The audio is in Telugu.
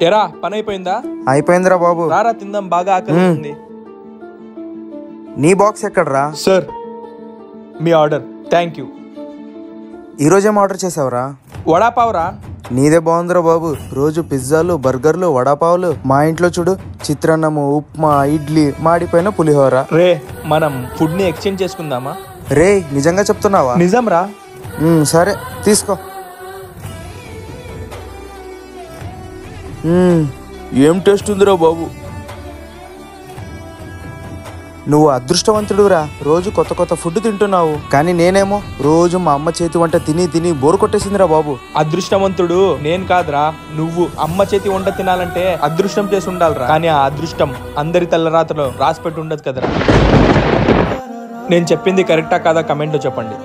ఎరా పని అయిపోయిందా? అయిపోయిందిరా బాబు. రారా తిందాం, బాగా ఆకలి ఉంది. నీ బాక్స్ ఎక్కడరా? సార్ మీ ఆర్డర్. Thank you. ఈరోజేం ఆర్డర్ చేసావురా? వడాపావురా. నీదే బాగుందిరా బాబు. రోజు పిజ్జాలు, బర్గర్లు, వడాపావులు. మా ఇంట్లో చూడు, చిత్రాన్నము, ఉప్మా, ఇడ్లీ, మాడిపోయిన పులిహోర. రే మనం ఫుడ్ ని ఎక్స్చేంజ్ చేసుకుందామా? రే నిజంగా చెప్తున్నావా? నిజం రా. సరే తీసుకో. ఏం టేస్ట్ ఉందిరా బాబు. నువ్వు అదృష్టవంతుడురా, రోజు కొత్త కొత్త ఫుడ్ తింటున్నావు. కానీ నేనేమో రోజు మా అమ్మ చేతి వంట తిని తిని బోరు కొట్టేసిందిరా బాబు. అదృష్టవంతుడు నేను కాదురా నువ్వు. అమ్మ చేతి వంట తినాలంటే అదృష్టం చేసి ఉండాలిరా. కానీ ఆ అదృష్టం అందరి తలరాతలో రాసిపెట్టి ఉండదు కదరా. నేను చెప్పింది కరెక్టా కాదా కమెంట్లో చెప్పండి.